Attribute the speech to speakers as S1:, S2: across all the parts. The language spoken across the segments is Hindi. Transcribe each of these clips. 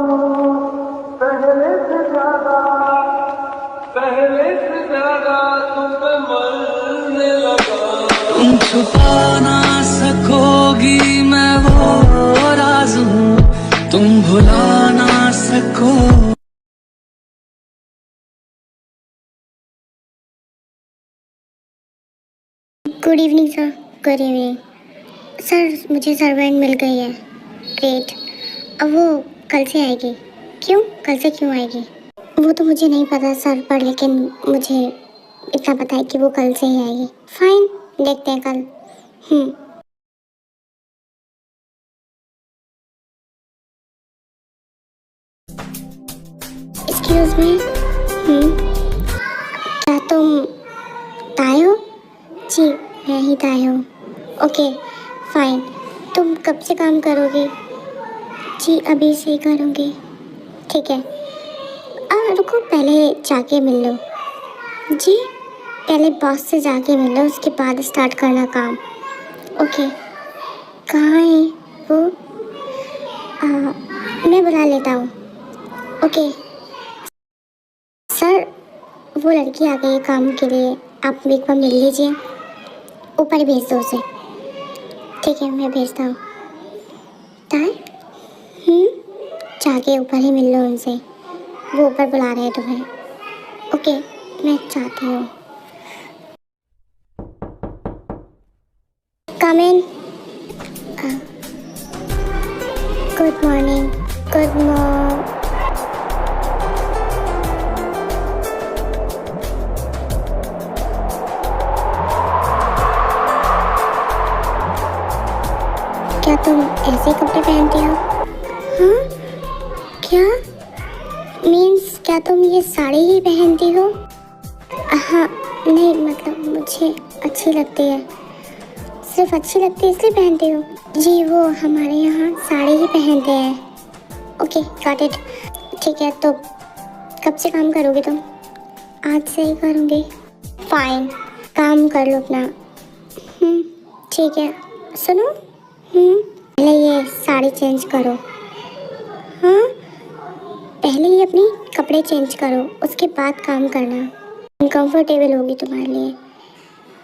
S1: पहले से ज्यादा तुम पे मरने लगा।
S2: तुम छुपा ना सकोगी मैं वो राज हूँ, तुम भुला ना सको।
S3: Good evening sir. Good evening sir, मुझे सर्वेंट मिल गई है। ग्रेट। अब वो कल से आएगी। क्यों? कल से क्यों आएगी? वो तो मुझे नहीं पता सर, पर लेकिन मुझे इतना पता है कि वो कल से ही आएगी। फाइन, देखते हैं कल। Excuse me. क्या तुम ताय हो? जी, मैं ही ताय हूँ। Okay fine. तुम कब से काम करोगी? जी, अभी से ही करूँगी। ठीक है। रुको, पहले जाके मिल लो। जी, पहले बॉस से जाके मिल लो, उसके बाद स्टार्ट करना काम। ओके। कहाँ है वो? मैं बुला लेता हूँ। ओके सर, वो लड़की आ गई है काम के लिए, आप एक बार मिल लीजिए। ऊपर भेज दो उसे। ठीक है, मैं भेजता हूँ। तार जाके ऊपर ही मिल लो उनसे, वो ऊपर बुला रहे हैं तुम्हें। ओके, मैं चाहती हूँ। Come in. Good morning. Good morning. क्या तुम ऐसे कपड़े पहनती हो? हाँ? क्या मीन्स क्या तुम ये साड़ी ही पहनती हो? हाँ, नहीं मतलब मुझे अच्छी लगती है। सिर्फ अच्छी लगती है इसलिए पहनती हो? जी, वो हमारे यहाँ साड़ी ही पहनते हैं। Okay got it. ठीक है, तो कब से काम करोगे तुम? आज से ही करूँगी। फाइन, काम कर लो अपना। ठीक है। सुनो, पहले ये साड़ी चेंज करो। हाँ, पहले ही अपनी कपड़े चेंज करो, उसके बाद काम करना। अनकम्फर्टेबल होगी तुम्हारे लिए।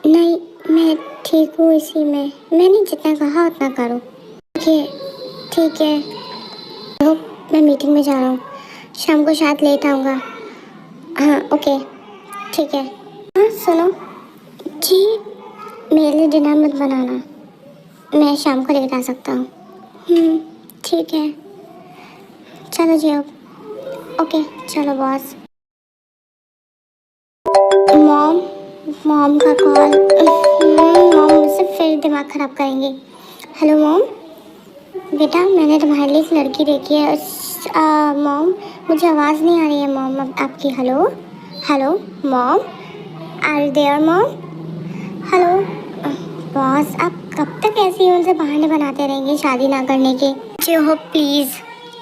S3: नहीं, मैं ठीक हूँ इसी में। मैंने जितना कहा उतना करो। ठीक है। तो मैं मीटिंग में जा रहा हूँ, शाम को शायद लेट आऊँगा। हाँ ओके ठीक है। हाँ सुनो जी, मेरे लिए डिनर मत बनाना, मैं शाम को लेट आ सकता हूँ। ठीक है, चलो जी अब। ओके चलो बॉस। मॉम का कॉल। मॉम मुझसे फिर दिमाग ख़राब करेंगी। हेलो मॉम, बेटा मैंने तुम्हारे लिए एक लड़की देखी है। मॉम मुझे आवाज़ नहीं आ रही है मॉम अब आपकी। Hello hello mom, are you there mom? Hello boss, आप कब तक ऐसे ही उनसे बहाने बनाते रहेंगे शादी ना करने के? जो हो प्लीज़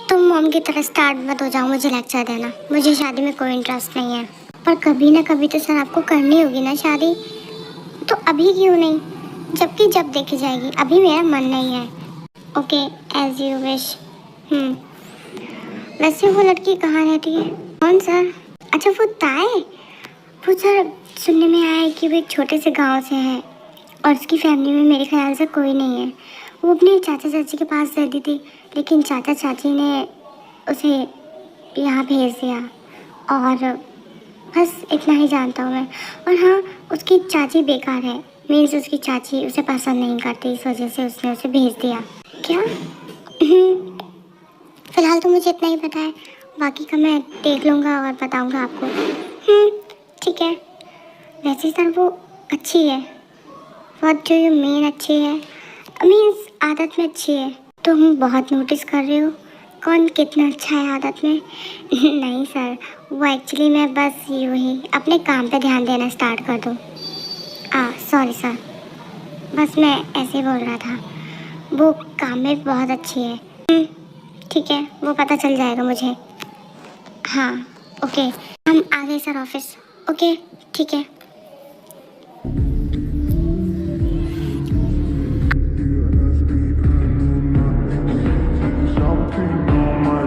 S3: तुम मॉम की तरह स्टार्ट मत हो जाओ मुझे लेक्चर देना। मुझे शादी में कोई इंटरेस्ट नहीं है, पर कभी ना कभी तो सर आपको करनी होगी ना शादी, तो अभी क्यों नहीं, जबकि जब देखी जाएगी। अभी मेरा मन नहीं है। Okay as you wish. वैसे वो लड़की कहाँ रहती है? कौन सर? अच्छा वो ताए, वो सर सुनने में आया है कि वो एक छोटे से गांव से है और उसकी फैमिली में मेरे ख्याल से कोई नहीं है। वो अपने चाचा चाची के पास रहती थी, लेकिन चाचा चाची ने उसे यहाँ भेज दिया और बस इतना ही जानता हूँ मैं। और हाँ, उसकी चाची बेकार है, मीन्स उसकी चाची उसे पसंद नहीं करती, इस वजह से उसने उसे भेज दिया। क्या? फ़िलहाल तो मुझे इतना ही पता है, बाकी का मैं देख लूँगा और बताऊँगा आपको। ठीक है। वैसे सर वो अच्छी है। व्हाट डू यू मीन अच्छी है? मीन्स आदत में अच्छी है। तुम बहुत नोटिस कर रहे हो कौन कितना अच्छा है आदत में। नहीं सर, वो एक्चुअली मैं बस यूँ ही अपने काम पे ध्यान देना स्टार्ट कर दूँ। सॉरी सर, बस मैं ऐसे ही बोल रहा था। वो काम में बहुत अच्छी है। ठीक है, वो पता चल जाएगा मुझे। हाँ ओके, हम आ गए सर ऑफिस। ओके ठीक है।
S1: Something on my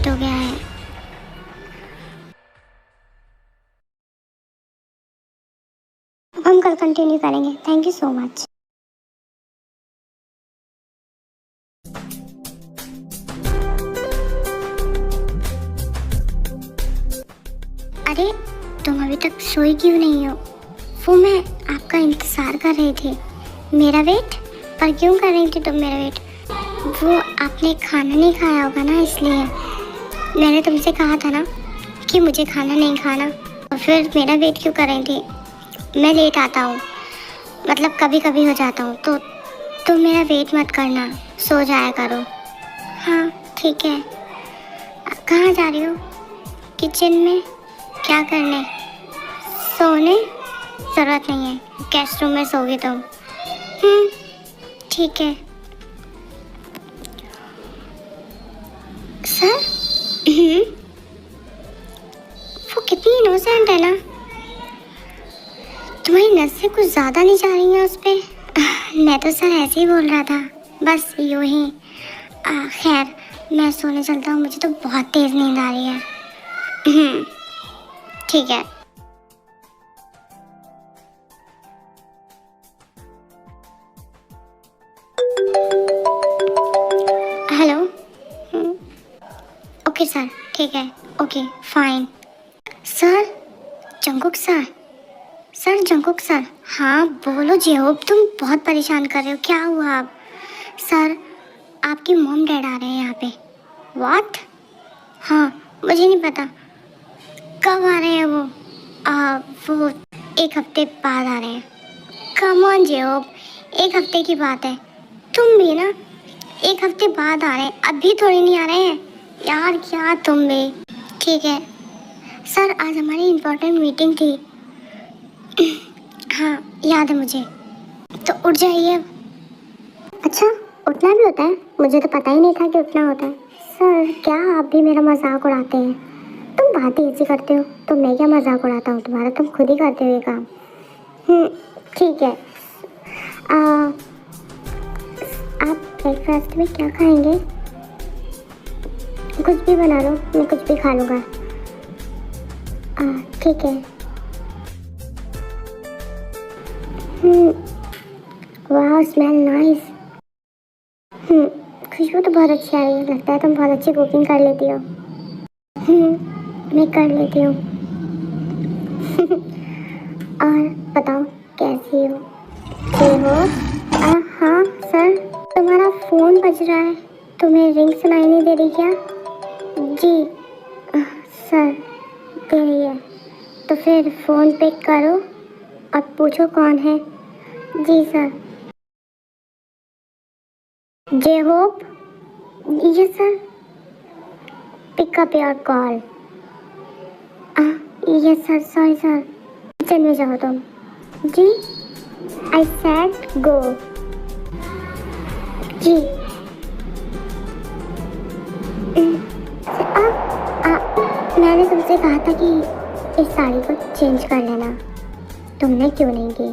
S3: लेट हो गया है। हम कल कंटिन्यू करेंगे। Thank you so much. अरे तुम अभी तक सोई क्यों नहीं हो? वो मैं आपका इंतज़ार कर रही थी। मेरा वेट? पर क्यों कर रही थी तुम मेरा वेट? वो आपने खाना नहीं खाया होगा ना, इसलिए। मैंने तुमसे कहा था ना कि मुझे खाना नहीं खाना, और फिर मेरा वेट क्यों कर रही थी? मैं लेट आता हूँ, मतलब कभी कभी हो जाता हूँ, तो मेरा वेट मत करना, सो जाया करो। हाँ ठीक है। कहाँ जा रही हो? किचन में? क्या करने? सोने? ज़रूरत नहीं है, गेस्ट रूम में सोगी तुम। ठीक है। सर वो कितनी इनोसेंट है ना। तुम्हारी नसें कुछ ज़्यादा नहीं जा रही हैं उस पर? मैं तो सर ऐसे ही बोल रहा था, बस यूँ ही। खैर मैं सोने चलता हूँ, मुझे तो बहुत तेज़ नींद आ रही है। ठीक है। हेलो। ओके सर, ठीक है। Okay fine. Sir Jungkook sir. Sir Jungkook sir. हाँ बोलो जेहोब, तुम बहुत परेशान कर रहे हो, क्या हुआ अब? सर आपकी मॉम डैड आ रहे हैं यहाँ पे। व्हाट? हाँ मुझे नहीं पता कब आ रहे हैं वो। वो 1 हफ्ते बाद आ रहे हैं। कम ऑन जेहोब, 1 हफ्ते की बात है। तुम भी ना 1 हफ्ते बाद आ रहे हैं, अभी थोड़ी नहीं आ रहे हैं यार, क्या तुम भी। ठीक है सर, आज हमारी इम्पोर्टेंट मीटिंग थी। हाँ याद है मुझे, तो उठ जाइए अब। अच्छा उठना भी होता है? मुझे तो पता ही नहीं था कि उठना होता है। सर क्या आप भी मेरा मजाक उड़ाते हैं? तुम बात ही ऐसी करते हो, तो मैं क्या मजाक उड़ाता हूँ तुम्हारा, तुम खुद ही करते हो ये काम। ठीक है। आप ब्रेकफास्ट में क्या खाएंगे? कुछ भी बना लो, मैं कुछ भी खा लूँगा। ठीक है। वाह स्मेल नाइस। खुशबू तो बहुत अच्छी आ रही है, लगता है तुम बहुत अच्छी कुकिंग कर लेती हो। मैं कर लेती हूँ। और बताओ कैसी हो? हाँ सर, तुम्हारा फ़ोन बज रहा है, तुम्हें रिंग सुनाई नहीं दे रही क्या? जी सर दे रही है। तो फिर फ़ोन पिक करो और पूछो कौन है। जी सर। जेहोब। Yes sir. Pick up your call. Yes sir, sorry sir. Kitchen में जाओ तुम। जी आई सेड गो। जी मैंने तुमसे कहा था कि इस साड़ी को चेंज कर लेना, तुमने क्यों नहीं की?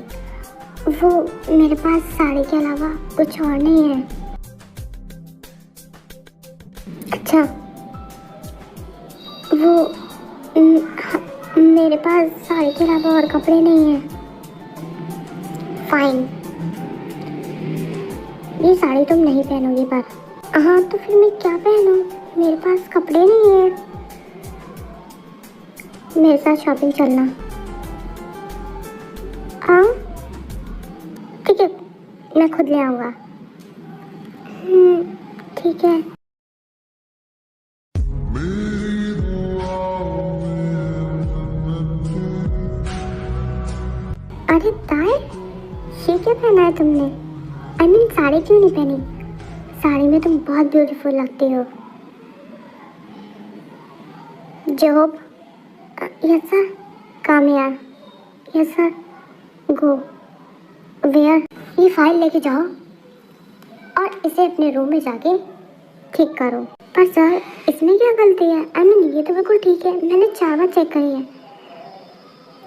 S3: वो मेरे पास साड़ी के अलावा कुछ और नहीं है। अच्छा वो मेरे पास साड़ी के अलावा और कपड़े नहीं हैं। फाइन, ये साड़ी तुम नहीं पहनोगी पर। हाँ तो फिर मैं क्या पहनूं? मेरे पास कपड़े नहीं हैं। मेरे साथ शॉपिंग चलना। हाँ ठीक है, मैं खुद ले आऊँगा। ठीक है। अरे ताई, ये क्या पहना है तुमने? I mean, साड़ी क्यों नहीं पहनी? साड़ी में तुम बहुत ब्यूटीफुल लगती हो। Job? Yes sir. Come here. Yes sir. Go. Where? ये फाइल लेके जाओ और इसे अपने रूम में जाके ठीक करो। पर सर इसमें क्या गलती है? I mean, ये तो बिल्कुल ठीक है, मैंने 4 बार चेक करी है।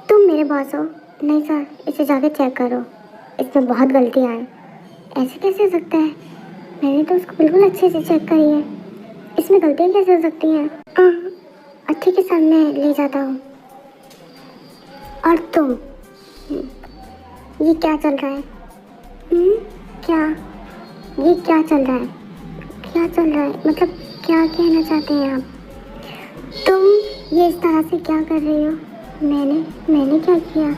S3: तुम मेरे बॉस हो? नहीं सर, इसे जाके चेक करो, इसमें बहुत गलतियाँ हैं। ऐसे कैसे हो सकता है? मैंने तो उसको बिल्कुल अच्छे से चेक करी है, इसमें गलतियाँ कैसे हो सकती हैं? ठीक है सर, मैं ले जाता हूँ। और तुम, ये क्या चल रहा है? क्या ये क्या चल रहा है? क्या चल रहा है? मतलब क्या कहना चाहते हैं आप? तुम ये इस तरह से क्या कर रही हो? मैंने क्या किया?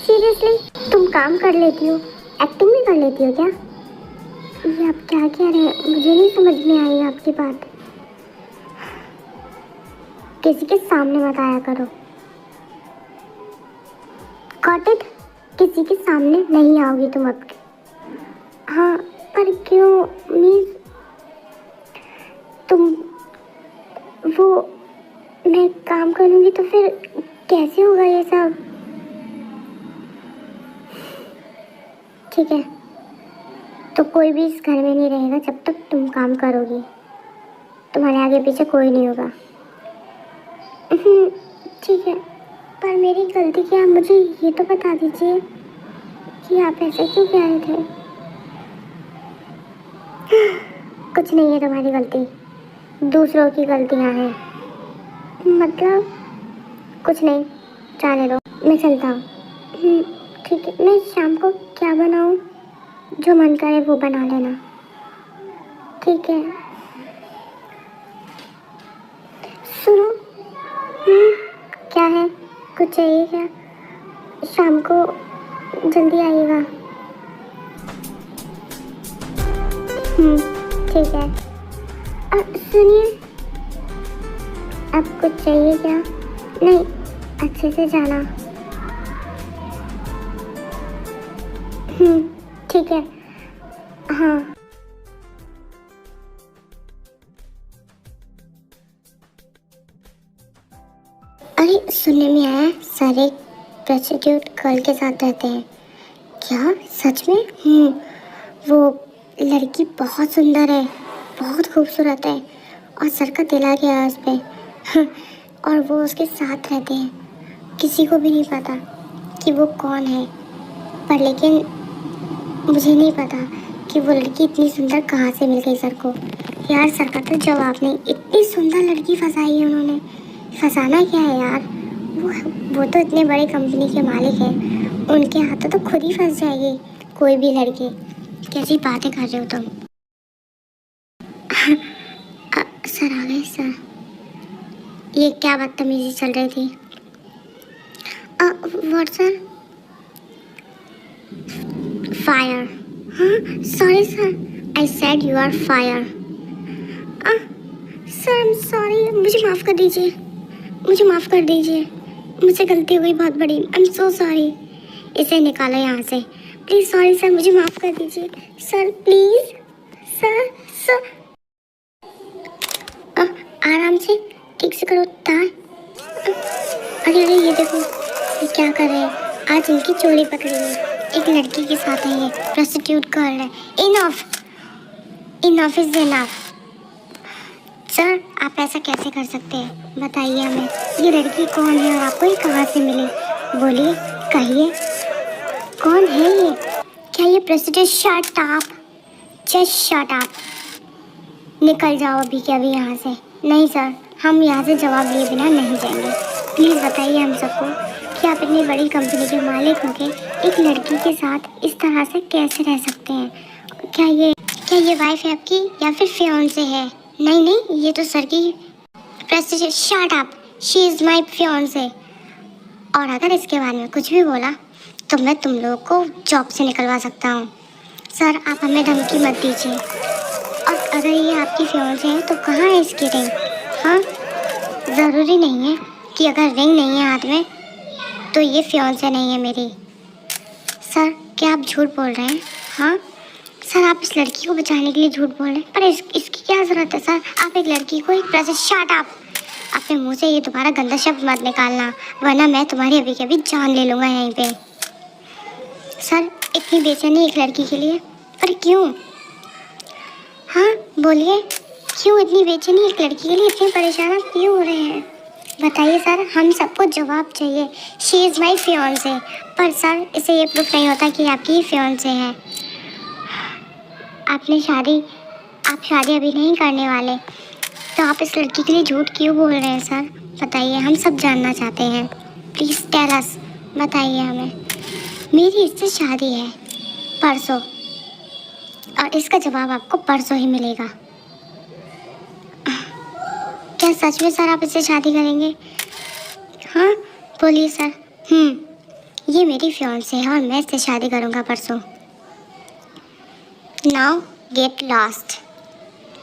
S3: सीरियसली तुम काम कर लेती हो, एक्टिंग भी कर लेती हो क्या? ये आप क्या कह रहे हैं? मुझे नहीं समझ में आई आपकी बात। किसी के सामने मत आया करो। Got it? किसी के सामने नहीं आओगी तुम अब। हाँ, पर क्यों? मीन्स तुम, वो, मैं काम करूँगी तो फिर कैसे होगा ये सब? ठीक है, तो कोई भी इस घर में नहीं रहेगा जब तक तुम काम करोगी। तुम्हारे आगे पीछे कोई नहीं होगा। ठीक है, पर मेरी गलती क्या है? मुझे ये तो बता दीजिए कि आप ऐसे क्यों कह रहे थे? कुछ नहीं है तुम्हारी गलती, दूसरों की गलतियां हैं। मतलब कुछ नहीं, जाने दो, मैं चलता हूँ। ठीक है, मैं शाम को क्या बनाऊँ? जो मन करे वो बना लेना। ठीक है। सुनो, क्या है? कुछ चाहिए क्या? शाम को जल्दी आइएगा। ठीक है। सुनिए, अब कुछ चाहिए क्या? नहीं, अच्छे से जाना। ठीक है। हाँ। अरे, सुनने में आया सारे प्रोस्टिट्यूट गर्ल के साथ रहते हैं। क्या सच में? वो लड़की बहुत सुंदर है, बहुत खूबसूरत है और सर का दिल आ गया उस पे। और वो उसके साथ रहते हैं। किसी को भी नहीं पता कि वो कौन है, पर लेकिन मुझे नहीं पता कि वो लड़की इतनी सुंदर कहाँ से मिल गई सर को। यार, सर का तो जवाब नहीं, इतनी सुंदर लड़की फंसाई है उन्होंने। फंसाना क्या है यार, वो तो इतने बड़े कंपनी के मालिक हैं, उनके हाथों तो खुद ही फंस जाएगी कोई भी लड़की। कैसी बातें कर रहे हो तुम? सर आ गए सर। ये क्या बदतमीजी चल रही थी? What sir? फायर। हाँ, sorry sir, I said you are fire. Sir, I am sorry, मुझे माफ़ कर दीजिए, मुझे माफ़ कर दीजिए, मुझसे गलती हो गई बहुत बड़ी। आई एम सो सॉरी। इसे निकालो यहाँ से प्लीज़। सॉरी सर, मुझे माफ़ कर दीजिए सर, प्लीज़। सर आराम से, ठीक से करो तार। अरे ये देखो, ये क्या कर रहे हैं? आज इनकी चोरी पकड़ी है, एक लड़की के साथ है, ये प्रोस्टिट्यूट गर्ल है। Enough is enough. सर, आप ऐसा कैसे कर सकते हैं? बताइए हमें, ये लड़की कौन है और आपको ये कहाँ से मिली? बोलिए, कहिए, कौन है ये? क्या ये prostitute? Shut up, just shut up. निकल जाओ अभी के अभी यहाँ से। नहीं सर, हम यहाँ से जवाब लिए बिना नहीं जाएंगे। प्लीज़ बताइए हम सबको कि आप इतनी बड़ी कंपनी के मालिक होके एक लड़की के साथ इस तरह से कैसे रह सकते हैं? क्या ये वाइफ है आपकी या फिर फियांसे है? नहीं, ये तो सर की prestige. Shut up, she is my fiancee. और अगर इसके बारे में कुछ भी बोला तो मैं तुम लोगों को जॉब से निकलवा सकता हूँ। सर, आप हमें धमकी मत दीजिए। और अगर ये आपकी फियांसे है तो कहाँ है इसकी रिंग? हाँ, ज़रूरी नहीं है कि अगर रिंग नहीं है हाथ में तो ये फियांसे नहीं है मेरी। सर, क्या आप झूठ बोल रहे हैं? हाँ सर, आप इस लड़की को बचाने के लिए झूठ बोल रहे हैं, पर इसकी क्या ज़रूरत है सर? आप एक लड़की को एक प्रेस। शट अप, अपने मुंह से ये दोबारा गंदा शब्द मत निकालना, वरना मैं तुम्हारी अभी के अभी जान ले लूँगा यहीं पे। सर, इतनी बेचैनी एक लड़की के लिए? पर क्यों? हाँ बोलिए, क्यों इतनी बेचैनी एक लड़की के लिए? इतने परेशान आप क्यों हो रहे हैं? बताइए सर, हम सबको जवाब चाहिए। She is my fiancee. पर सर, इसे ये प्रूफ नहीं होता कि आपकी ही फियांसे है। आपने शादी आप शादी अभी नहीं करने वाले, तो आप इस लड़की के लिए झूठ क्यों बोल रहे हैं सर? बताइए, हम सब जानना चाहते हैं। प्लीज़ टेल अस, बताइए हमें। मेरी इससे शादी है परसों, और इसका जवाब आपको परसों ही मिलेगा। क्या सच में सर आप इससे शादी करेंगे? हाँ बोलिए सर। ये मेरी फियांसे है और मैं इससे शादी करूँगा परसों। नाउ गेट लॉस्ट,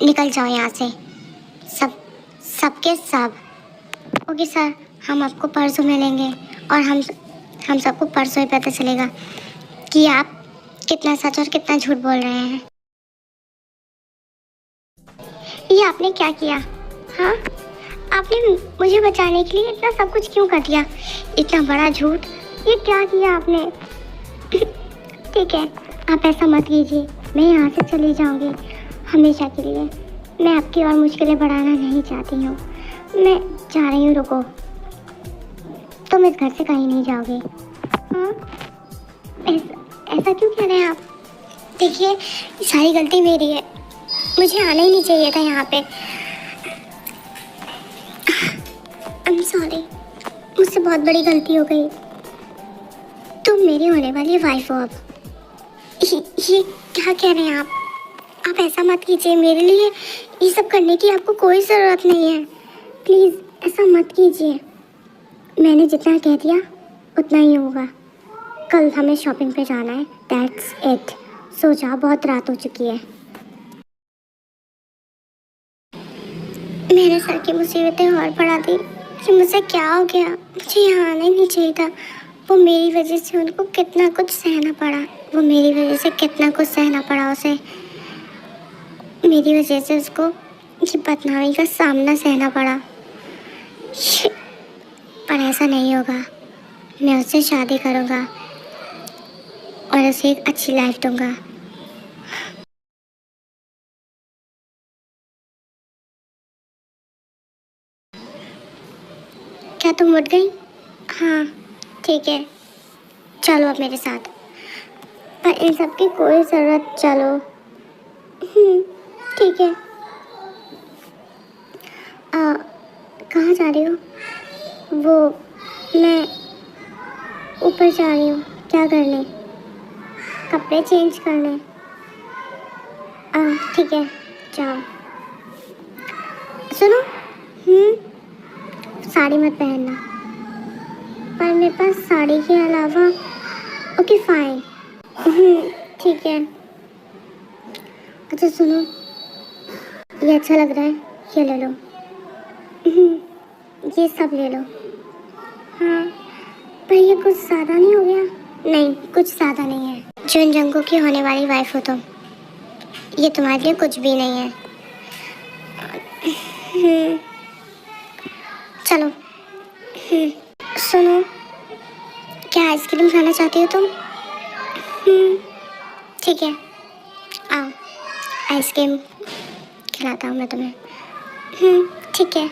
S3: निकल जाओ यहाँ से सबके सब। ओके सर, हम आपको परसों मिलेंगे और हम सबको परसों ही पता चलेगा कि आप कितना सच और कितना झूठ बोल रहे हैं। ये आपने क्या किया? हाँ, आपने मुझे बचाने के लिए इतना सब कुछ क्यों कर दिया? इतना बड़ा झूठ, ये क्या किया आपने? ठीक है, आप ऐसा मत कीजिए, मैं यहाँ से चली जाऊँगी हमेशा के लिए। मैं आपकी और मुश्किलें बढ़ाना नहीं चाहती हूँ। मैं जा रही हूँ, रुको। तुम इस घर से कहीं नहीं जाओगे। हाँ, ऐसा क्यों कह रहे हैं आप? देखिए, सारी गलती मेरी है, मुझे आना ही नहीं चाहिए था यहाँ पे। आई एम सॉरी, मुझसे बहुत बड़ी गलती हो गई। तुम मेरी होने वाली वाइफ हो अब। ये क्या कह रहे हैं आप? आप ऐसा मत कीजिए, मेरे लिए ये सब करने की आपको कोई ज़रूरत नहीं है। प्लीज़ ऐसा मत कीजिए। मैंने जितना कह दिया उतना ही होगा। कल हमें शॉपिंग पे जाना है, दैट्स इट। सो जा, बहुत रात हो चुकी है। मैंने सर की मुसीबतें और बढ़ा दी कि मुझसे क्या हो गया। मुझे यहाँ आना ही नहीं चाहिए था। वो मेरी वजह से उनको कितना कुछ सहना पड़ा। वो मेरी वजह से कितना कुछ सहना पड़ा उसे। मेरी वजह से उसको ये बदनामी का सामना सहना पड़ा। पर ऐसा नहीं होगा। मैं उससे शादी करूँगा और उसे एक अच्छी लाइफ दूँगा। क्या तुम उठ गई? हाँ ठीक है, चलो अब मेरे साथ। पर इन सब की कोई ज़रूरत, चलो। ठीक है। कहाँ जा रही हो? वो मैं ऊपर जा रही हूँ। क्या करने? कपड़े चेंज करने। ठीक है, जाओ। सुनो, साड़ी मत पहनना। पर मेरे पास साड़ी के अलावा, ओके फाइन। ठीक है। अच्छा सुनो, ये अच्छा लग रहा है, ये ले लो। ये सब ले लो। हाँ, पर ये कुछ ज़्यादा नहीं हो गया? नहीं, कुछ ज़्यादा नहीं है। जुन जंगू की होने वाली वाइफ हो तुम, ये तुम्हारे लिए कुछ भी नहीं है। चलो। सुनो, क्या आइसक्रीम खाना चाहती हो तुम? ठीक है, आओ, आइसक्रीम खिलाता हूँ मैं तुम्हें। ठीक है।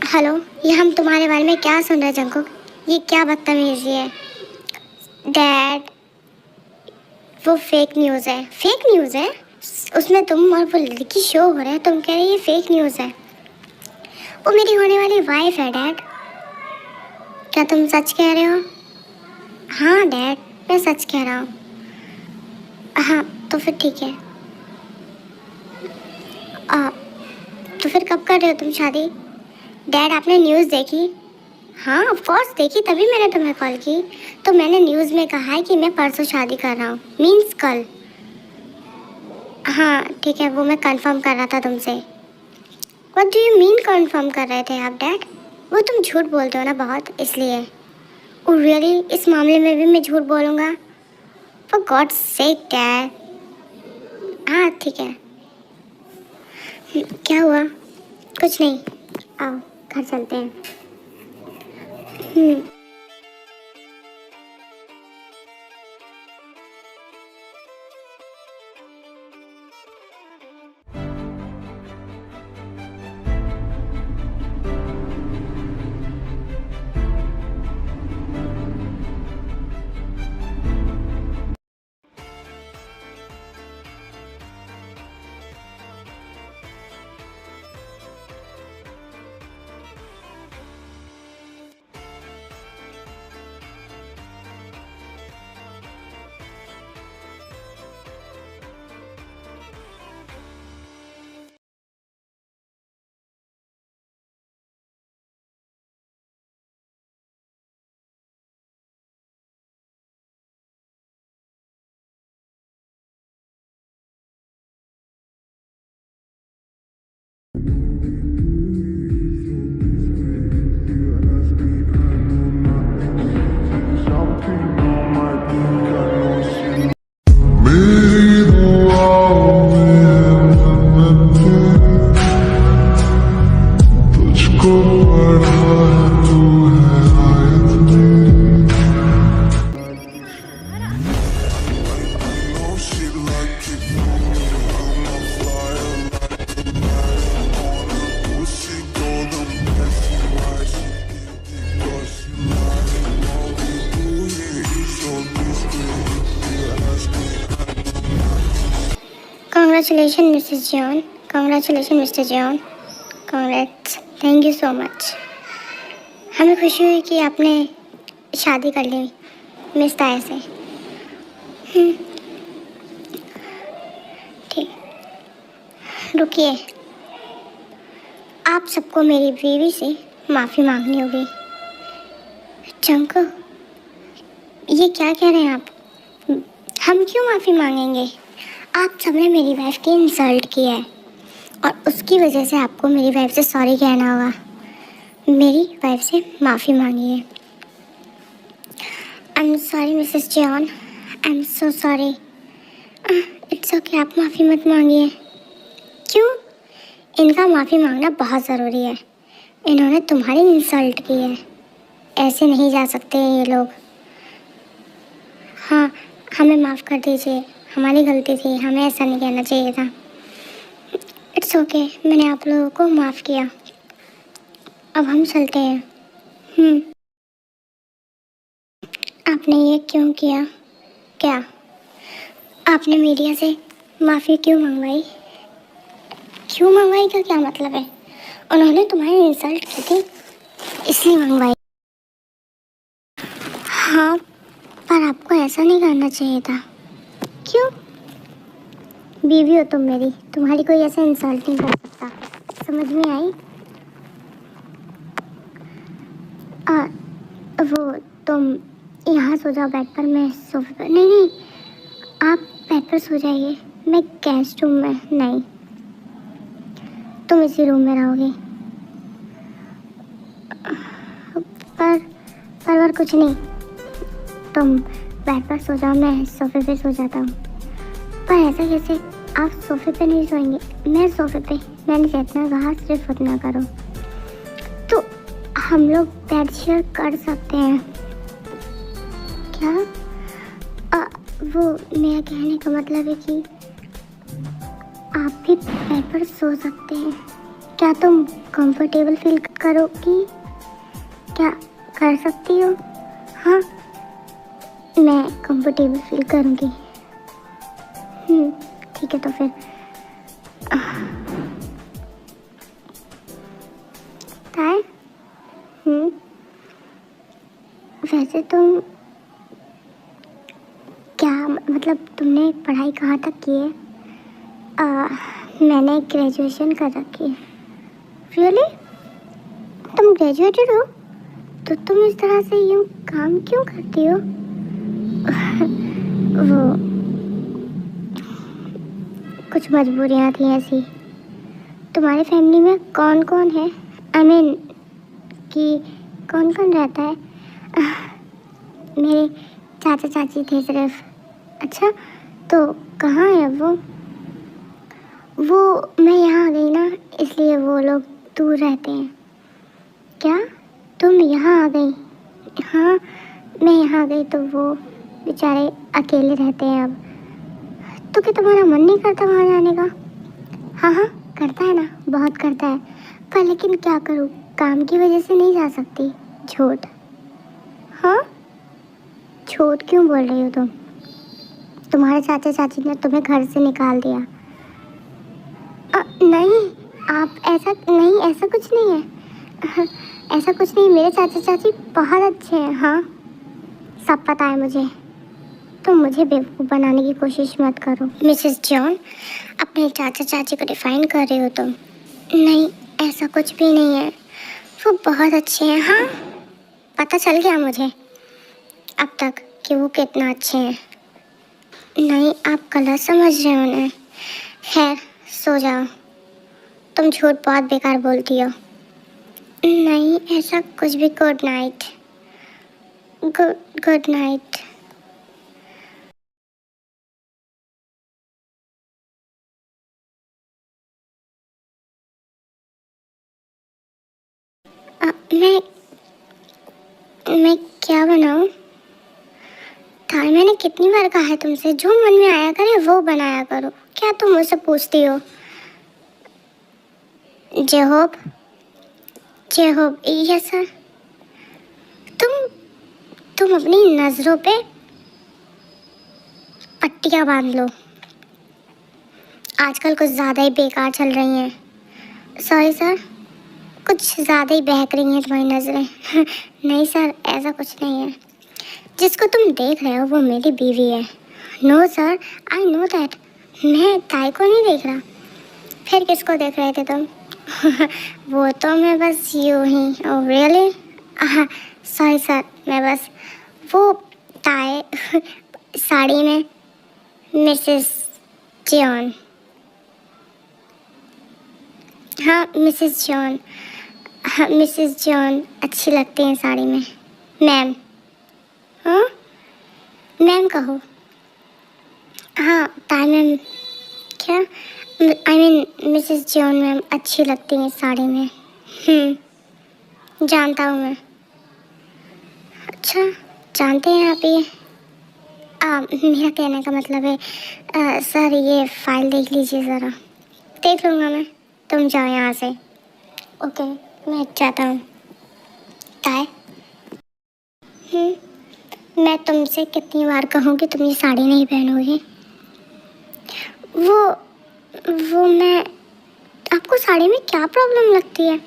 S3: हेलो, ये हम तुम्हारे बारे में क्या सुन रहे हैं जंकुक? ये क्या बदतमीजी है? डैड, वो फेक न्यूज़ है। फेक न्यूज़ है? उसमें तुम और वो लड़की शो हो रहे हैं, तुम कह रहे हो ये फेक न्यूज़ है। वो मेरी होने वाली वाइफ है डैड। क्या तुम सच कह रहे हो? हाँ डैड, मैं सच कह रहा हूँ। हाँ तो फिर ठीक है। तो फिर कब कर रहे हो तुम शादी? डैड, आपने न्यूज़ देखी? हाँ ऑफ कोर्स देखी, तभी मैंने तुम्हें कॉल की। तो मैंने न्यूज़ में कहा है कि मैं परसों शादी कर रहा हूँ, मीन्स कल। हाँ ठीक है, वो मैं कंफर्म कर रहा था तुमसे। What do you mean confirm कर रहे थे आप डैड? वो तुम झूठ बोलते हो ना बहुत, इसलिए। Oh really? इस मामले में भी मैं झूठ बोलूँगा? For God's sake dad. हाँ ठीक है। क्या हुआ? कुछ नहीं, आओ घर चलते हैं। Congratulations, Mrs. John. Congratulations, Mr. John. Congrats. Thank you so much. हमें खुशी हुई कि आपने शादी कर ली मिस ताया से। ठीक, रुकिए। आप सबको मेरी बीवी से माफ़ी मांगनी होगी। चंको, ये क्या कह रहे हैं आप? हम क्यों माफ़ी मांगेंगे? आप सबने मेरी वाइफ की इंसल्ट की है और उसकी वजह से आपको मेरी वाइफ से सॉरी कहना होगा। मेरी वाइफ से माफ़ी मांगिए। I am sorry Mrs John, I am so sorry. It's okay, आप माफ़ी मत मांगिए। क्यों? इनका माफ़ी मांगना बहुत ज़रूरी है। इन्होंने तुम्हारी इंसल्ट की है, ऐसे नहीं जा सकते ये लोग। हाँ, हमें माफ़ कर दीजिए, हमारी गलती थी, हमें ऐसा नहीं कहना चाहिए था। इट्स ओके, मैंने आप लोगों को माफ़ किया। अब हम चलते हैं। आपने ये क्यों किया? क्या आपने मीडिया से माफ़ी क्यों मंगवाई? क्यों मंगवाई का क्या मतलब है? उन्होंने तुम्हारी इंसल्ट की थी इसलिए मंगवाई। हाँ, पर आपको ऐसा नहीं करना चाहिए था। क्यों? बीवी हो तुम मेरी, तुम्हारी कोई ऐसा इंसल्ट नहीं कर सकता। समझ में आई? वो तुम यहाँ सो जाओ बेड पर, मैं सोफे पर। नहीं, आप बेड पर सो जाइए, मैं गेस्ट रूम में। नहीं, तुम इसी रूम में रहोगी। पर कुछ नहीं, तुम बेड पर सो जाओ, मैं सोफे पे सो जाता हूँ। पर ऐसा कैसे? आप सोफे पे नहीं सोएंगे, मैं सोफे पे। मैंने जितना कहा सिर्फ उतना करो। तो हम लोग बेड शेयर कर सकते हैं क्या? वो मेरा कहने का मतलब है कि आप भी बेड पर सो सकते हैं। क्या तुम कंफर्टेबल फील करोगी? क्या कर सकती हो? हाँ, मैं कंफर्टेबल फील करूँगी। ठीक है, तो फिर ताए, वैसे तुम क्या मतलब तुमने पढ़ाई कहाँ तक की है? मैंने ग्रेजुएशन कर रखी है। रियली? तुम ग्रेजुएटेड हो? तो तुम इस तरह से यूँ काम क्यों करती हो? वो कुछ मजबूरियाँ थी ऐसी। तुम्हारी फैमिली में कौन कौन है? आई मीन कि कौन कौन रहता है? मेरे चाचा चाची थे सिर्फ। अच्छा, तो कहाँ है वो? मैं यहाँ आ गई ना, इसलिए वो लोग दूर रहते हैं। क्या तुम यहाँ आ गई? हाँ, मैं यहाँ आ गई तो वो बेचारे अकेले रहते हैं अब। तो क्या तुम्हारा मन नहीं करता वहाँ जाने का? हाँ हाँ, करता है ना, बहुत करता है। पर लेकिन क्या करूँ, काम की वजह से नहीं जा सकती। झूठ? हाँ, झूठ क्यों बोल रही हो तुम? तुम्हारे चाचा चाची ने तुम्हें घर से निकाल दिया। नहीं, आप ऐसा नहीं, ऐसा कुछ नहीं है। ऐसा कुछ नहीं, मेरे चाचा चाची बहुत अच्छे हैं। हाँ, सब पता है मुझे। तुम मुझे बेवकूफ़ बनाने की कोशिश मत करो। मिसेस जॉन, अपने चाचा चाची को डिफाइन कर रही हो तुम। नहीं, ऐसा कुछ भी नहीं है, वो बहुत अच्छे हैं। हाँ, पता चल गया मुझे अब तक कि वो कितना अच्छे हैं। नहीं, आप गलत समझ रहे हो उन्हें। खैर, सो जाओ, तुम झूठ बहुत बेकार बोलती हो। नहीं, ऐसा कुछ भी। Good night. Good night. मैं क्या बनाऊं? थाई, मैंने कितनी बार कहा है तुमसे, जो मन में आया करे वो बनाया करो। क्या तुम मुझसे पूछती हो? जेहोब, जेहोब, यस सर। तुम अपनी नज़रों पे पट्टियाँ बांध लो, आजकल कुछ ज़्यादा ही बेकार चल रही हैं। सॉरी सर, कुछ ज़्यादा ही बहक रही हैं तुम्हारी नज़रें। नहीं सर, ऐसा कुछ नहीं है। जिसको तुम देख रहे हो वो मेरी बीवी है। No sir, I know that. मैं ताई को नहीं देख रहा। फिर किसको देख रहे थे तुम? वो तो मैं बस यूँ ही। Oh really? सॉरी सर, मैं बस वो ताई साड़ी में मिसेस जॉन। हाँ, मिसेस जॉन। हाँ, मिसेस जॉन अच्छी लगती हैं साड़ी में। मैम। हाँ, मैम कहो। हाँ, ताई मैम। क्या? I mean Mrs John ma'am अच्छी लगती हैं साड़ी में। जानता हूँ मैं। अच्छा, जानते हैं आप ये? मेरा कहने का मतलब है सर, ये फाइल देख लीजिए ज़रा। देख लूँगा मैं, तुम जाओ यहाँ से। ओके, मैं जाता हूँ। ताई, मैं तुमसे कितनी बार कहूँ कि तुम ये साड़ी नहीं पहनोगी? वो मैं, आपको साड़ी में क्या प्रॉब्लम लगती है?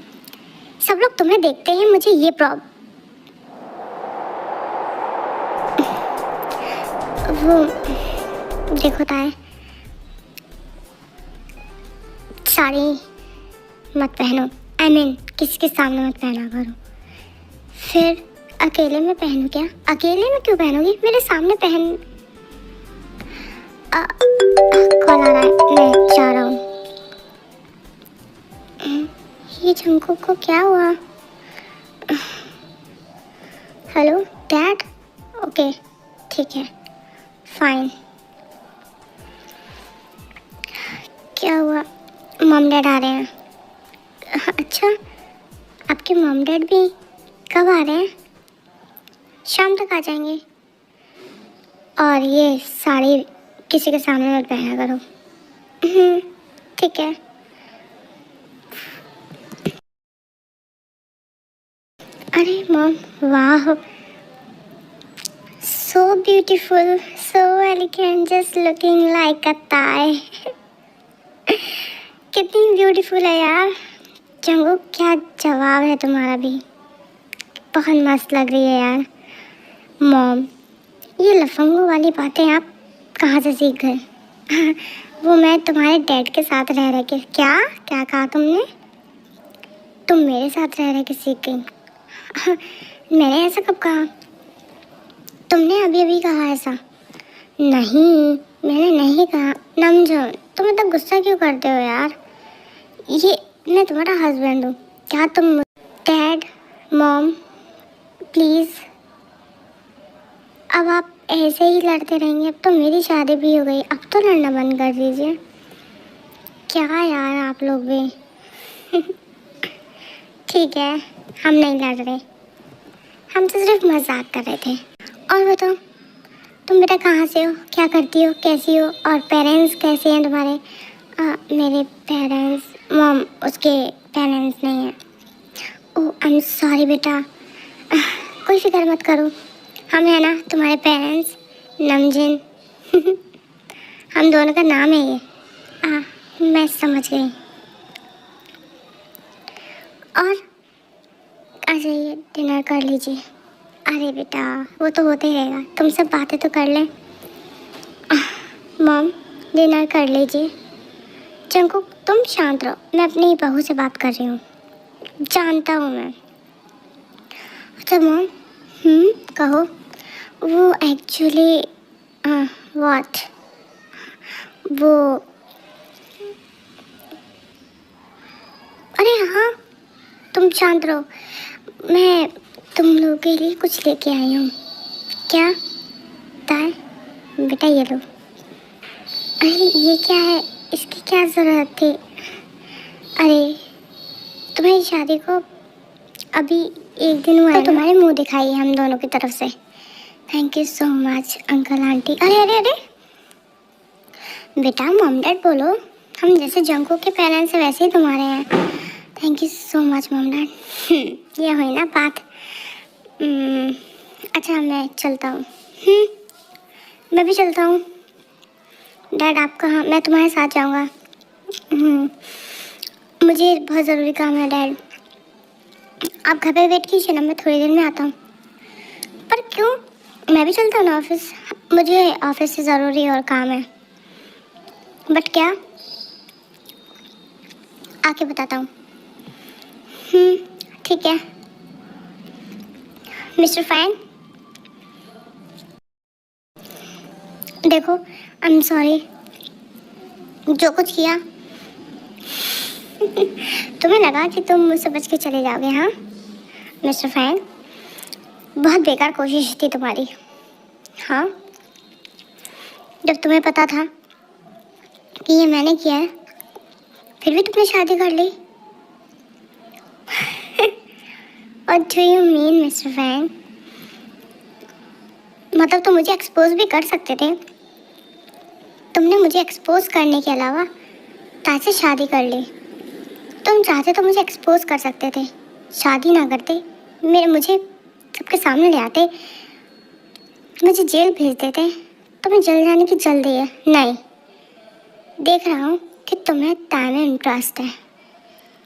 S3: सब लोग तुम्हें देखते हैं, मुझे ये वो देखो ताई, साड़ी मत पहनो। आई मीन किसी के सामने मत पहना करो। फिर अकेले में पहनूं क्या? अकेले में क्यों पहनोगी? मेरे सामने पहन। कॉल आ रहा है, मैं जा रहा हूँ। ये जंकुक को क्या हुआ? Hello dad. ओके, ठीक है, फाइन। क्या हुआ? मॉम डैड आ रहे हैं। अच्छा, आपके मॉम डैड भी कब आ रहे हैं? शाम तक आ जाएंगे। और ये साड़ी किसी के सामने मत पहना करो। ठीक है। अरे मॉम, वाह, so beautiful, so elegant, just looking like a Thai. कितनी ब्यूटीफुल है यार। जंगुक, क्या जवाब है तुम्हारा भी, बहुत मस्त लग रही है यार। मॉम, ये लफंगों वाली बातें आप कहाँ से सीख गए? वो मैं तुम्हारे डैड के साथ रह रहे के। क्या क्या कहा तुमने? तुम मेरे साथ रह रहे के सीख गई? मैंने ऐसा कब कहा? तुमने अभी अभी कहा ऐसा। नहीं, मैंने नहीं कहा। नमजोन, तुम इतना गुस्सा क्यों करते हो यार? ये मैं तुम्हारा हस्बैंड हूँ। क्या तुम? डैड, मॉम, प्लीज़, अब आप ऐसे ही लड़ते रहेंगे? अब तो मेरी शादी भी हो गई, अब तो लड़ना बंद कर दीजिए। क्या यार आप लोग भी। ठीक है। हम नहीं लड़ रहे, हम तो सिर्फ मजाक कर रहे थे। और बताओ, तुम बेटा कहाँ से हो, क्या करती हो, कैसी हो, और पेरेंट्स कैसे हैं तुम्हारे? मेरे पेरेंट्स, मॉम उसके पेरेंट्स नहीं हैं। ओह आई एम सॉरी बेटा, कोई फिक्र मत करो, हम है ना तुम्हारे पेरेंट्स, नमजीन। हम दोनों का नाम है ये। मैं समझ गई। और आ जाइए, डिनर कर लीजिए। अरे बेटा वो तो होते रहेगा, तुम सब बातें तो कर लें। मॉम डिनर कर लीजिए। जंकुक तुम शांत रहो, मैं अपनी बहू से बात कर रही हूँ, जानता हूँ मैं। अच्छा मॉम, कहो। वो एक्चुअली व्हाट, वो अरे हाँ, तुम शांत रहो, मैं तुम लोगों के लिए कुछ लेके आई हूँ। क्या? दाल? बेटा ये लो। अरे ये क्या है, इसकी क्या ज़रूरत थी? अरे तुम्हारी शादी को अभी एक दिन हुआ है, तो तुम्हारे मुंह दिखाई हम दोनों की तरफ से। Thank you so much uncle aunty. अरे अरे अरे बेटा मॉम डैड बोलो, हम जैसे जंको के पेरेंट्स हैं वैसे ही तुम्हारे हैं। Thank you so much mom dad. ये हुई ना बात। अच्छा मैं चलता हूँ। मैं भी चलता हूँ। डैड आप कहाँ? मैं तुम्हारे साथ जाऊँगा। मुझे बहुत ज़रूरी काम है डैड, आप घर पे वेट कीजिए ना, मैं थोड़ी देर में आता हूँ। पर क्यों? मैं भी चलता हूँ ना ऑफिस, मुझे ऑफिस से ज़रूरी और काम है। बट क्या? आके बताता हूँ। ठीक है मिस्टर फाइन। देखो आई एम सॉरी, जो कुछ किया। तुम्हें लगा कि तुम मुझसे बच के चले जाओगे? हाँ मिस्टर फाइन, बहुत बेकार कोशिश थी तुम्हारी। हाँ जब तुम्हें पता था कि ये मैंने किया है, फिर भी तुमने शादी कर ली। और do you mean mister fan, मतलब तुम मुझे एक्सपोज भी कर सकते थे। तुमने मुझे एक्सपोज करने के अलावा ताज से शादी कर ली। तुम चाहते तो मुझे एक्सपोज कर सकते थे, शादी ना करते, मुझे सबके सामने ले आते, मुझे जेल भेज देते। तुम्हें जेल जाने की जल्दी है। नहीं, देख रहा हूँ कि तुम्हें ताय में इंटरेस्ट है।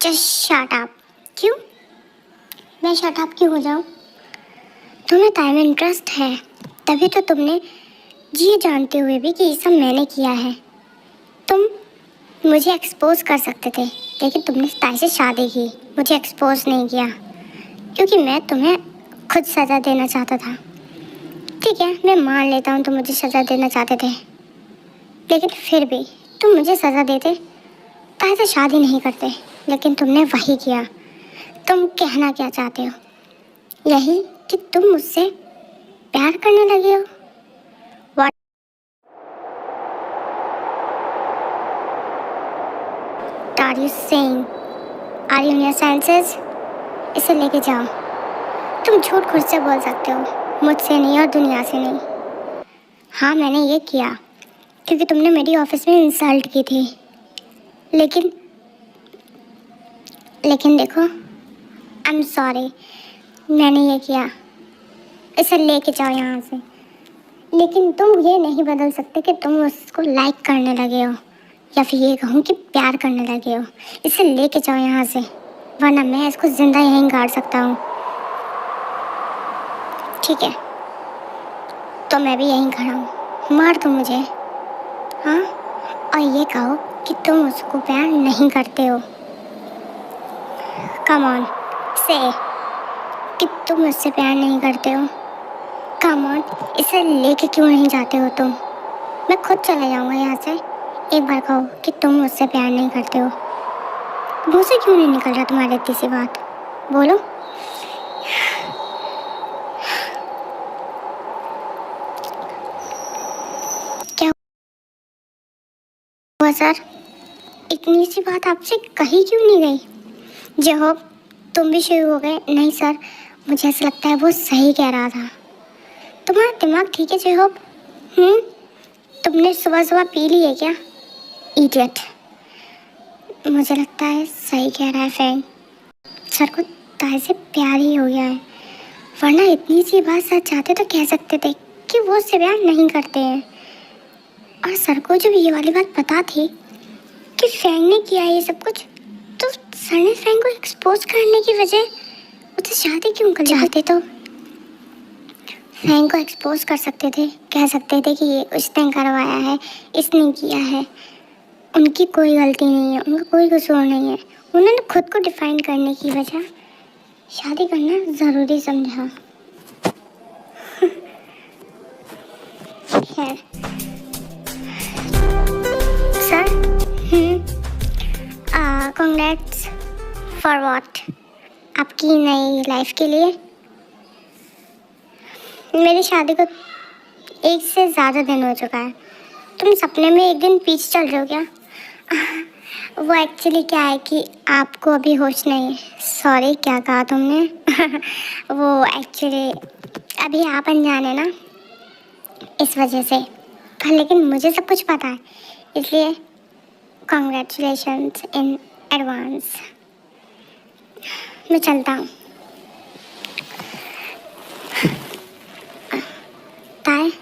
S3: Just shut up. क्यों? मैं शट अप क्यों हो जाऊँ? तुम्हें ताय में इंटरेस्ट है, तभी तो तुमने ये जानते हुए भी कि ये सब मैंने किया है, तुम मुझे एक्सपोज कर सकते थे, लेकिन तुमने ताय से शादी की, मुझे एक्सपोज नहीं किया, क्योंकि मैं तुम्हें खुद सज़ा देना चाहता था। ठीक है मैं मान लेता हूँ तुम मुझे सज़ा देना चाहते थे, लेकिन फिर भी तुम मुझे सज़ा देते ताय से शादी नहीं करते, लेकिन तुमने वही किया। तुम कहना क्या चाहते हो? यही कि तुम मुझसे प्यार करने लगे हो? What are you saying? Are you in your senses? इसे लेके जाओ। तुम झूठ खुद से बोल सकते हो, मुझसे नहीं और दुनिया से नहीं। हाँ मैंने ये किया क्योंकि तुमने मेरी ऑफिस में इंसल्ट की थी, लेकिन देखो आई एम सॉरी, मैंने ये किया। इसे लेके जाओ यहाँ से। लेकिन तुम ये नहीं बदल सकते कि तुम उसको लाइक करने लगे हो, या फिर ये कहूँ कि प्यार करने लगे हो। इसे लेके जाओ यहाँ से, वरना मैं इसको ज़िंदा यहीं गाड़ सकता हूँ। ठीक है तो मैं भी यहीं खड़ा हूँ, मार दो मुझे। हाँ और ये कहो कि तुम उसको प्यार नहीं करते हो। कम ऑन से कि तुम मुझसे प्यार नहीं करते हो। कम ऑन, इसे लेके क्यों नहीं जाते हो तुम? मैं खुद चला जाऊंगा यहाँ से। एक बार कहो कि तुम मुझसे प्यार नहीं करते हो। मुझसे क्यों नहीं निकल रहा तुम्हारी इतनी सी बात? बोलो। क्या हुआ सर? इतनी सी बात आपसे कही क्यों नहीं गई? जय हो, तुम भी शुरू हो गए? नहीं सर, मुझे ऐसा लगता है वो सही कह रहा था। तुम्हारा दिमाग ठीक है जेहोब? तुमने सुबह सुबह पी ली है क्या? इडियट। मुझे लगता है सही कह रहा है फैंग। सर को ताए से प्यार ही हो गया है, वरना इतनी सी बात सच चाहते तो कह सकते थे कि वो उससे प्यार नहीं करते हैं। और सर को जब ये वाली बात पता थी कि फैंग ने किया ये सब कुछ, तो सर ने फैंग को एक्सपोज करने की वजह उससे शादी क्यों कर चाहते? तो फैंग को एक्सपोज कर सकते थे, कह सकते थे कि ये उसने करवाया है, इसने किया है, उनकी कोई गलती नहीं है, उनका कोई कसूर नहीं है। उन्होंने खुद को डिफाइन करने की वजह शादी करना ज़रूरी समझा। खैर सर, कांग्रेट्स फॉर व्हाट? आपकी नई लाइफ के लिए। मेरी शादी को 1 से ज़्यादा दिन हो चुका है। तुम सपने में एक दिन पीछे चल रहे हो क्या? वो एक्चुअली क्या है कि आपको अभी होश नहीं है। सॉरी, क्या कहा तुमने? वो एक्चुअली अभी आप अनजान है ना, इस वजह से। पर लेकिन मुझे सब कुछ पता है, इसलिए कॉन्ग्रेचुलेशंस इन एडवांस। मैं चलता हूँ। ताए, ये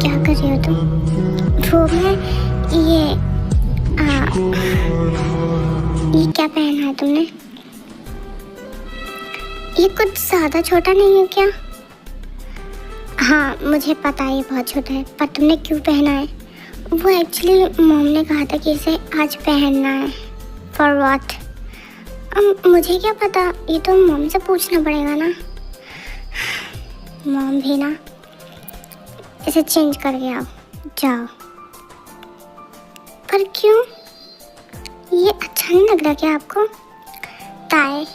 S3: क्या कर रही हो तुम? वो मैं ये क्या पहना है तुमने? ये कुछ ज़्यादा छोटा नहीं है क्या? हाँ मुझे पता है ये बहुत छोटा है, पर तुमने क्यों पहना है? वो एक्चुअली मॉम ने कहा था कि इसे आज पहनना है। For what? मुझे क्या पता, ये तो मॉम से पूछना पड़ेगा ना। मॉम भी ना, इसे चेंज करके आओ, जाओ। पर क्यों? ये अच्छा नहीं लग रहा क्या आपको? ताए,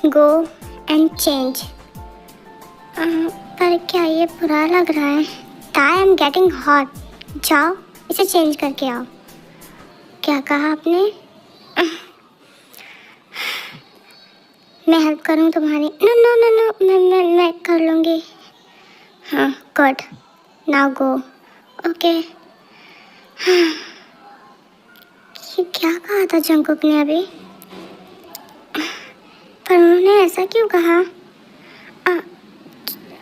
S3: गो एंड चेंज। पर क्या ये बुरा लग रहा है? ताए, आई एम गेटिंग हॉट, जाओ इसे चेंज करके आओ। क्या कहा आपने? मैं हेल्प करूं तुम्हारी? नो नो नो नो, मैं कर लूँगी। हाँ गुड, नाउ गो। ओके। ये क्या कहा था जंगकुक ने अभी? पर उन्होंने ऐसा क्यों कहा?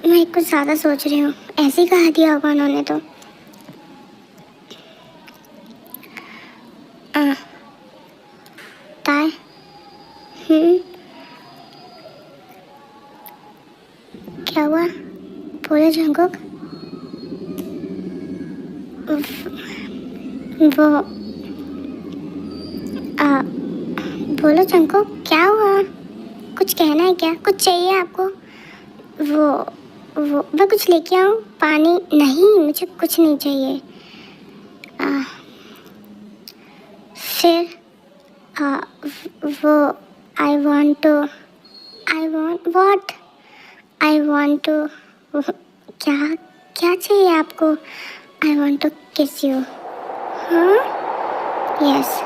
S3: मैं कुछ ज़्यादा सोच रही हूँ, ऐसे ही कहा दिया होगा उन्होंने तो। ताए, क्या हुआ? बोले जंगकुक। बोलो जंगकुक, क्या हुआ? कुछ कहना है क्या? कुछ चाहिए आपको? वो मैं कुछ लेके आऊँ? पानी? नहीं, मुझे कुछ नहीं चाहिए। फिर वो आई वॉन्ट टू क्या चाहिए आपको? आई वॉन्ट टू किस यू। हाँ यस।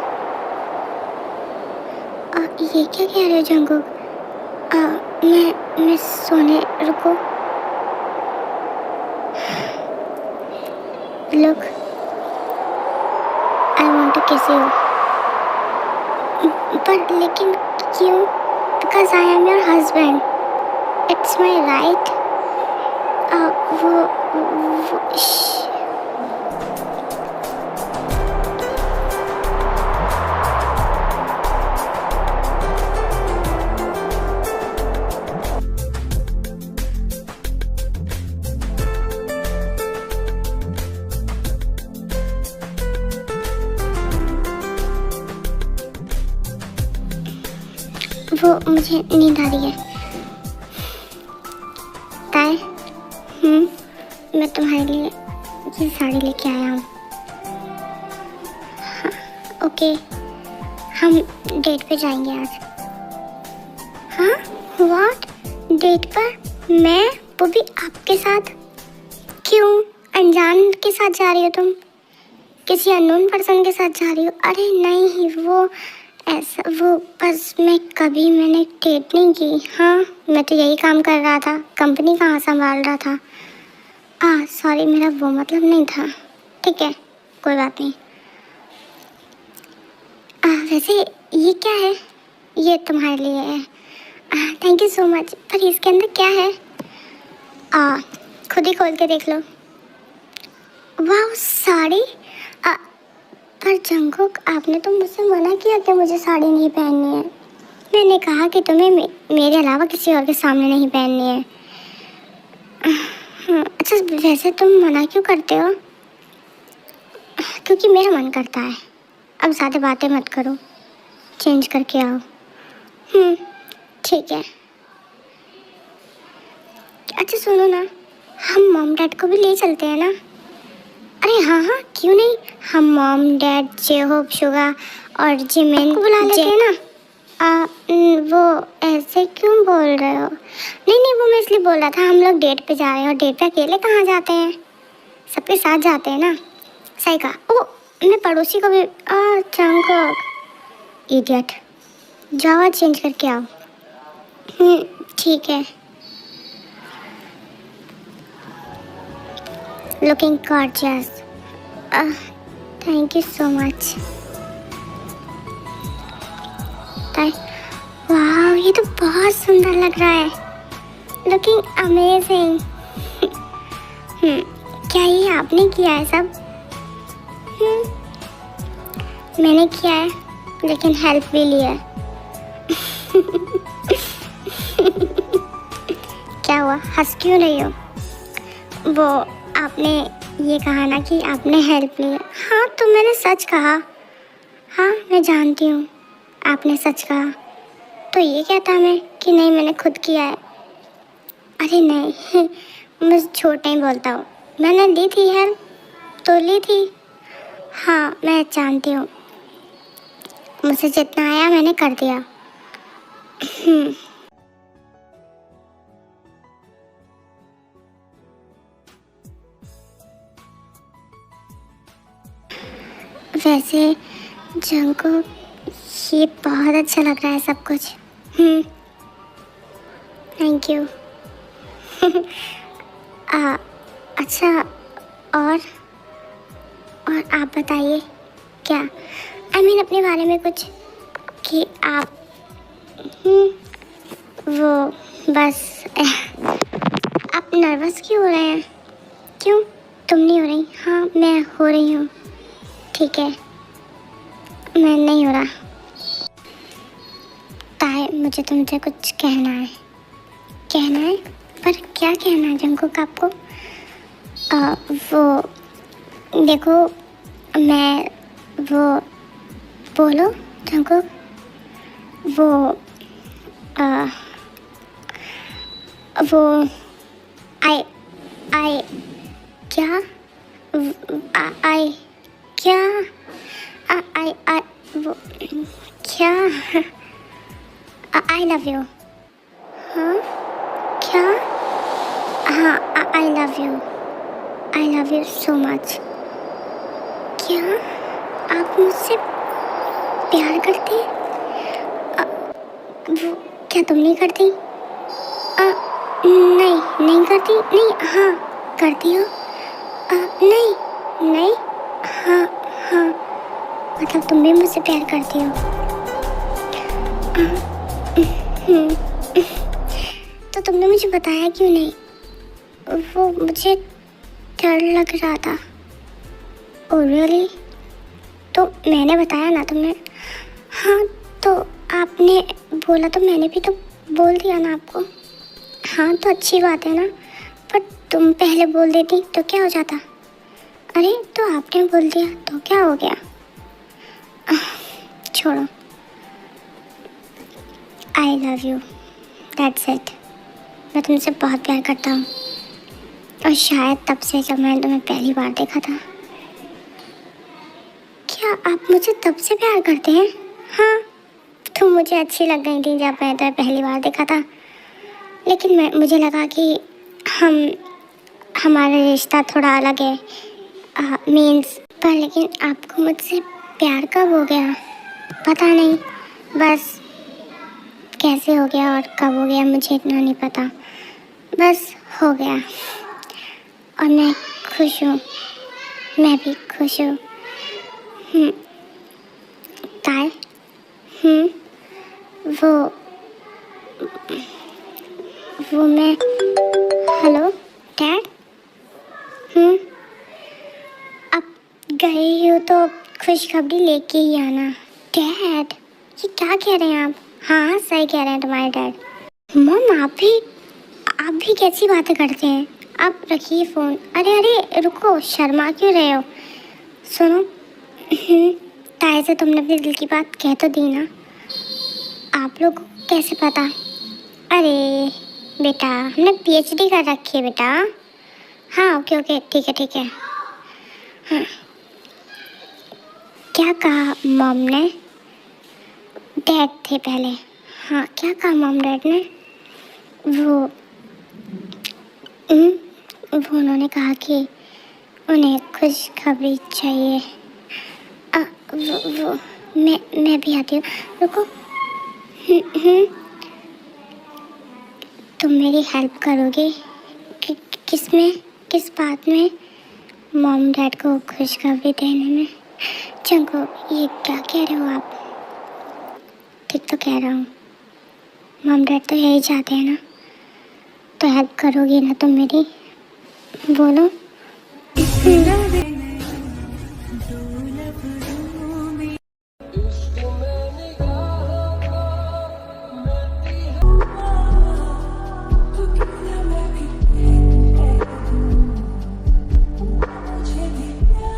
S3: ये क्या कह रहे हो जंगकुक? मैं सोने रुको। Look, I want to kiss you. But लेकिन क्यों? Because I am your husband. It's my right. वो मुझे नींद आ रही है। ताए, मैं तुम्हारे लिए ये साड़ी लेके आया हूँ। हाँ, ओके, हम डेट पे जाएंगे आज। हाँ व्हाट? डेट पर? मैं? वो भी आपके साथ? क्यों? अनजान के साथ जा रही हो तुम? किसी अननोन पर्सन के साथ जा रही हो? अरे नहीं, वो ऐसा वो बस मैंने डेट नहीं की। हाँ, मैं तो यही काम कर रहा था, कंपनी कहाँ संभाल रहा था। सॉरी, मेरा वो मतलब नहीं था। ठीक है, कोई बात नहीं। वैसे ये क्या है? ये तुम्हारे लिए है। Thank you so much. पर इसके अंदर क्या है? खुद ही खोल के देख लो। वाह, साड़ी। पर जंगकुक, आपने तो मुझसे मना किया कि मुझे साड़ी नहीं पहननी है। मैंने कहा कि तुम्हें मेरे अलावा किसी और के सामने नहीं पहननी है। अच्छा, वैसे तुम मना क्यों करते हो? क्योंकि मेरा मन करता है। अब ज़्यादा बातें मत करो, चेंज करके आओ। ठीक है। अच्छा सुनो ना, हम मॉम डैड को भी ले चलते हैं ना? अरे हाँ हाँ, क्यों नहीं। हम mom dad, J Hope, Suga और जिमिन को बुला लेते हैं ना। वो ऐसे क्यों बोल रहे हो? नहीं नहीं, वो मैं इसलिए बोल रहा था, हम लोग डेट पे जा रहे हैं और डेट पे अकेले कहाँ जाते हैं, सबके साथ जाते हैं ना। सही कहा। ओ, मैं पड़ोसी को भी जंगकुक, इडियट। जाओ, चेंज करके आओ। ठीक है। Looking gorgeous. Thank you so much. वाह, ये तो बहुत सुंदर लग रहा है। Looking amazing. क्या ये आपने किया है सब? मैंने किया है, लेकिन हेल्प भी लिया है। क्या हुआ, हंस क्यों रही हो? वो आपने ये कहा ना कि आपने हेल्प ली है। हाँ, तो मैंने सच कहा। हाँ, मैं जानती हूँ आपने सच कहा। तो ये कहता मैं कि नहीं, मैंने खुद किया है। अरे नहीं, मैं झूठ नहीं बोलता हूँ। मैंने ली थी हेल्प, तो ली थी। हाँ, मैं जानती हूँ, मुझे जितना आया मैंने कर दिया। वैसे जंगकुक, ये बहुत अच्छा लग रहा है सब कुछ। Thank you. अच्छा, और आप बताइए क्या, अपने बारे में कुछ, कि आप वो बस आप नर्वस क्यों हो रहे हैं? क्यों, तुम नहीं हो रही? हाँ, मैं हो रही हूँ। ठीक है, मैं नहीं हो रहा। ताए, मुझे तुमसे कुछ कहना है। कहना है? पर क्या कहना है जंगकुक आपको? वो देखो, मैं वो बोलो जंगकुक। वो आई क्या? आई क्या? आई वो क्या? I love you. हाँ, क्या? हाँ, I love you so much. क्या आप मुझसे प्यार करते हैं? वो क्या तुम नहीं करती? नहीं करती। नहीं, हाँ करती हो। नहीं, हाँ, मतलब तुम भी मुझसे प्यार करती हो। तो तुमने मुझे बताया क्यों नहीं? वो मुझे डर लग रहा था। Oh really? तो मैंने बताया ना तुम्हें। हाँ, तो आपने बोला तो मैंने भी तो बोल दिया ना आपको। हाँ, तो अच्छी बात है ना, पर तुम पहले बोल देती तो क्या हो जाता? अरे, तो आपने बोल दिया तो क्या हो गया? छोड़ो। I love you, that's it. मैं तुमसे बहुत प्यार करता हूँ, और शायद तब से जब मैंने तुम्हें पहली बार देखा था। क्या आप मुझे तब से प्यार करते हैं? हाँ, तुम मुझे अच्छी लग गई थी जब मैंने तुम्हें पहली बार देखा था, लेकिन मुझे लगा कि हमारा रिश्ता थोड़ा अलग है। मीन्स पर लेकिन आपको मुझसे प्यार कब हो गया? पता नहीं, बस कैसे हो गया और कब हो गया मुझे इतना नहीं पता, बस हो गया। और मैं खुश हूँ, मैं भी खुश हूँ। ताई, वो मैं, हेलो डैड, अब गए हो तो खुशखबरी लेके ही आना। डैड, ये क्या कह रहे हैं आप? हाँ सही कह रहे हैं तुम्हारे डैड। मम, आप भी कैसी बातें करते हैं? आप रखिए फ़ोन। अरे रुको, शर्मा क्यों रहे हो? सुनो, ताई से तुमने अपने दिल की बात कह तो दी ना? आप लोग को कैसे पता? अरे बेटा, हमने पीएचडी कर रखी है बेटा। हाँ ओके ठीक है। हाँ, क्या कहा मॉम ने? डैड थे पहले। हाँ, क्या कहा मॉम डैड ने? वो उन्होंने कहा कि उन्हें खुशखबरी चाहिए। वो मैं भी आती हूँ, रुको। तुम मेरी हेल्प करोगे? किस बात में? मॉम डैड को खुशखबरी देने में। चंको, ये क्या कह रहे हो आप? ठीक तो कह रहा हूँ, मॉम डैड तो यही चाहते हैं ना, तो हेल्प करोगी ना तुम मेरी? बोलो।